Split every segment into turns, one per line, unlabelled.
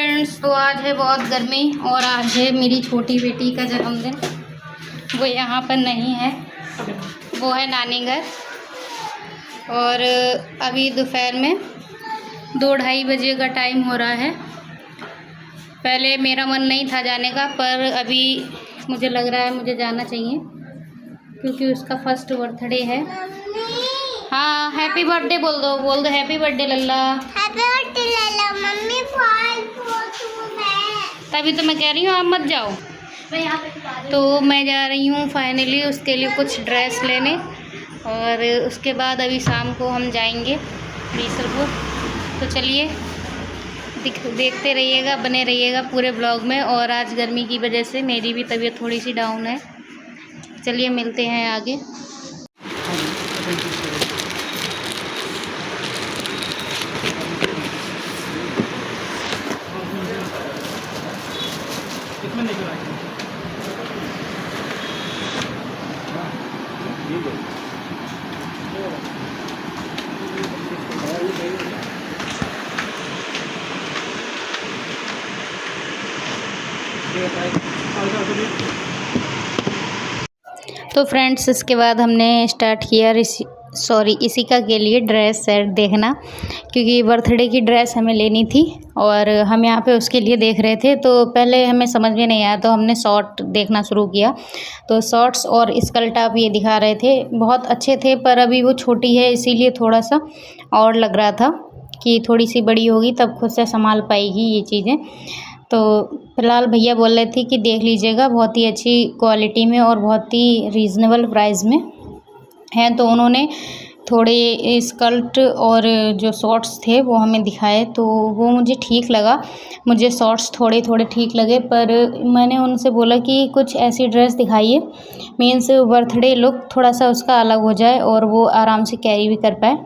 Friends, तो आज है बहुत गर्मी और आज है मेरी छोटी बेटी का जन्मदिन। वो यहाँ पर नहीं है, वो है नानी घर। और अभी दोपहर में 2-2:30 बजे का टाइम हो रहा है। पहले मेरा मन नहीं था जाने का, पर अभी मुझे लग रहा है मुझे जाना चाहिए क्योंकि उसका फर्स्ट बर्थडे है। हाँ, हैप्पी बर्थडे बोल दो हैप्पी बर्थडे लल्ला।
हैप्पी बर्थडे लल्ला। मम्मी
तभी तो मैं कह रही हूँ आप मत जाओ। तो मैं जा रही हूँ फाइनली उसके लिए कुछ ड्रेस लेने, और उसके बाद अभी शाम को हम जाएंगे बीसलपुर। तो चलिए देखते रहिएगा, बने रहिएगा पूरे ब्लॉग में। और आज गर्मी की वजह से मेरी भी तबीयत थोड़ी सी डाउन है। चलिए मिलते हैं आगे। तो फ्रेंड्स, इसके बाद हमने स्टार्ट किया इशिका के लिए ड्रेस सेट देखना, क्योंकि बर्थडे की ड्रेस हमें लेनी थी और हम यहाँ पे उसके लिए देख रहे थे। तो पहले हमें समझ में नहीं आया तो हमने शॉर्ट देखना शुरू किया। तो शॉर्ट्स और स्कर्ट टॉप ये दिखा रहे थे, बहुत अच्छे थे, पर अभी वो छोटी है इसीलिए थोड़ा सा और लग रहा था कि थोड़ी सी बड़ी होगी तब खुद से संभाल पाएगी ये चीज़ें। तो फ़िलहाल भैया बोल रहे थे कि देख लीजिएगा, बहुत ही अच्छी क्वालिटी में और बहुत ही रीज़नेबल प्राइस में हैं। तो उन्होंने थोड़े स्कर्ट और जो शॉर्ट्स थे वो हमें दिखाए, तो वो मुझे ठीक लगा। मुझे शॉर्ट्स थोड़े थोड़े ठीक लगे, पर मैंने उनसे बोला कि कुछ ऐसी ड्रेस दिखाइए मीन्स बर्थडे लुक थोड़ा सा उसका अलग हो जाए और वो आराम से कैरी भी कर पाए।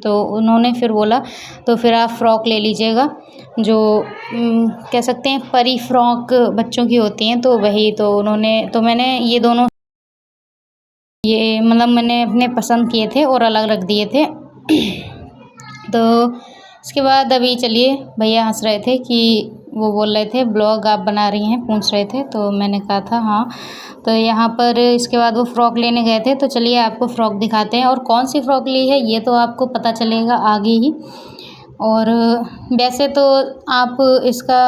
तो उन्होंने फिर बोला तो फिर आप फ़्रॉक ले लीजिएगा, जो कह सकते हैं परी फ्रॉक बच्चों की होती हैं, तो वही। तो मैंने ये दोनों मैंने अपने पसंद किए थे और अलग रख दिए थे। तो इसके बाद अभी चलिए, भैया हंस रहे थे कि वो बोल रहे थे ब्लॉग आप बना रही हैं, पूछ रहे थे। तो मैंने कहा था हाँ। तो यहाँ पर इसके बाद वो फ़्रॉक लेने गए थे। तो चलिए आपको फ़्रॉक दिखाते हैं, और कौन सी फ़्रॉक ली है ये तो आपको पता चलेगा आगे ही। और वैसे तो आप इसका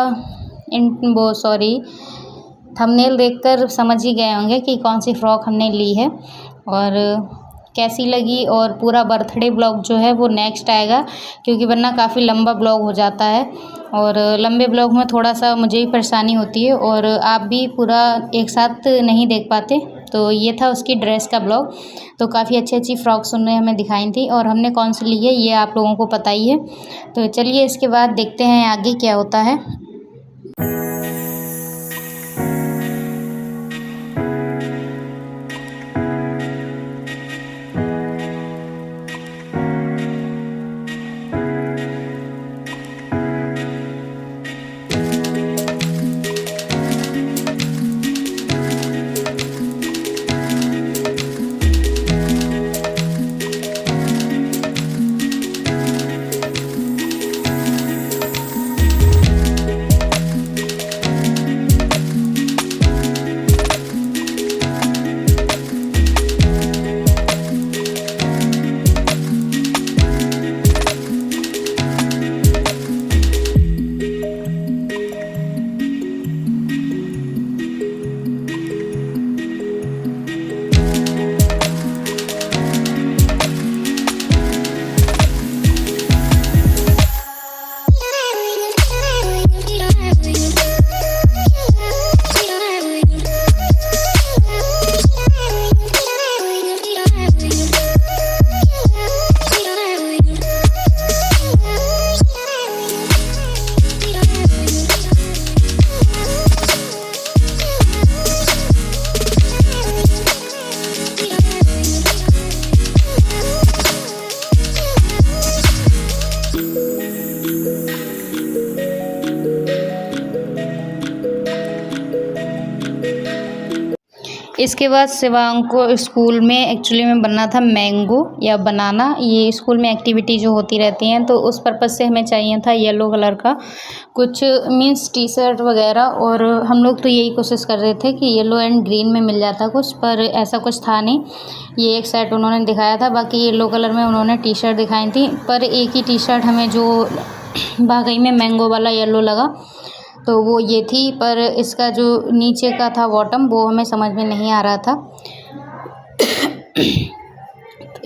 थंबनेल देखकर समझ ही गए होंगे कि कौन सी फ़्रॉक हमने ली है और कैसी लगी। और पूरा बर्थडे ब्लॉग जो है वो नेक्स्ट आएगा, क्योंकि वरना काफ़ी लंबा ब्लॉग हो जाता है और लंबे ब्लॉग में थोड़ा सा मुझे ही परेशानी होती है और आप भी पूरा एक साथ नहीं देख पाते। तो ये था उसकी ड्रेस का ब्लॉग। तो काफ़ी अच्छी अच्छी फ़्रॉक्स उन्होंने हमें दिखाई थी, और हमने कौन सी ली है ये आप लोगों को पता ही है। तो चलिए इसके बाद देखते हैं आगे क्या होता है। इसके बाद शिवांग को स्कूल में एक्चुअली में बनना था मैंगो या बनाना। ये स्कूल में एक्टिविटी जो होती रहती हैं, तो उस पर्पज़ से हमें चाहिए था येलो कलर का कुछ मीन्स टी शर्ट वगैरह। और हम लोग तो यही कोशिश कर रहे थे कि येलो एंड ग्रीन में मिल जाता कुछ, पर ऐसा कुछ था नहीं। ये एक सेट उन्होंने दिखाया था, बाकी येलो कलर में उन्होंने टी शर्ट दिखाई थी, पर एक ही टी शर्ट हमें जो वाकई में मैंगो वाला येलो लगा तो वो ये थी, पर इसका जो नीचे का था बॉटम वो हमें समझ में नहीं आ रहा था।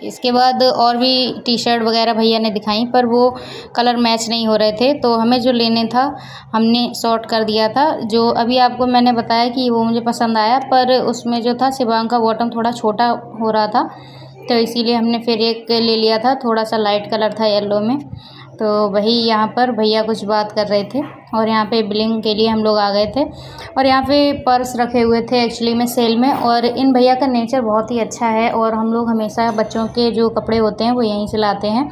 इसके बाद और भी टी शर्ट वगैरह भैया ने दिखाई, पर वो कलर मैच नहीं हो रहे थे, तो हमें जो लेने था हमने शॉर्ट कर दिया था। जो अभी आपको मैंने बताया कि वो मुझे पसंद आया, पर उसमें जो था शिवांग का बॉटम थोड़ा छोटा हो रहा था, तो इसीलिए हमने फिर एक ले लिया था, थोड़ा सा लाइट कलर था येलो में। तो वही यहाँ पर भैया कुछ बात कर रहे थे और यहाँ पे बिलिंग के लिए हम लोग आ गए थे। और यहाँ पे पर्स रखे हुए थे एक्चुअली में सेल में, और इन भैया का नेचर बहुत ही अच्छा है और हम लोग हमेशा बच्चों के जो कपड़े होते हैं वो यहीं से लाते हैं,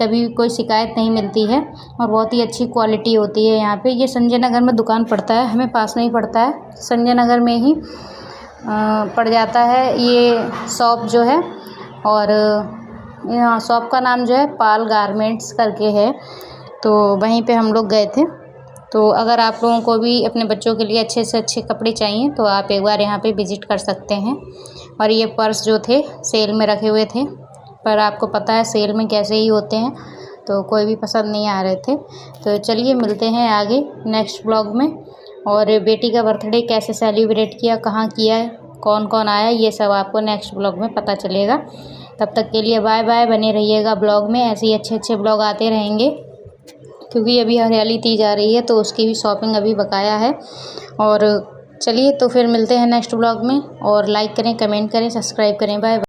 कभी कोई शिकायत नहीं मिलती है और बहुत ही अच्छी क्वालिटी होती है यहाँ पे। ये संजय नगर में दुकान पड़ता है, हमें पास में ही पड़ता है, संजय नगर में ही पड़ जाता है ये शॉप जो है। और यहाँ शॉप का नाम जो है पाल गारमेंट्स करके है, तो वहीं पे हम लोग गए थे। तो अगर आप लोगों को भी अपने बच्चों के लिए अच्छे से अच्छे कपड़े चाहिए तो आप एक बार यहाँ पे विज़िट कर सकते हैं। और ये पर्स जो थे सेल में रखे हुए थे, पर आपको पता है सेल में कैसे ही होते हैं, तो कोई भी पसंद नहीं आ रहे थे। तो चलिए मिलते हैं आगे नेक्स्ट ब्लॉग में। और बेटी का बर्थडे कैसे सेलिब्रेट किया, कहाँ किया है, कौन कौन आया, ये सब आपको नेक्स्ट ब्लॉग में पता चलेगा। तब तक के लिए बाय बाय, बने रहिएगा ब्लॉग में, ऐसे ही अच्छे अच्छे ब्लॉग आते रहेंगे, क्योंकि अभी हरियाली तीज आ रही है तो उसकी भी शॉपिंग अभी बकाया है। और चलिए तो फिर मिलते हैं नेक्स्ट ब्लॉग में, और लाइक करें, कमेंट करें, सब्सक्राइब करें। Bye bye.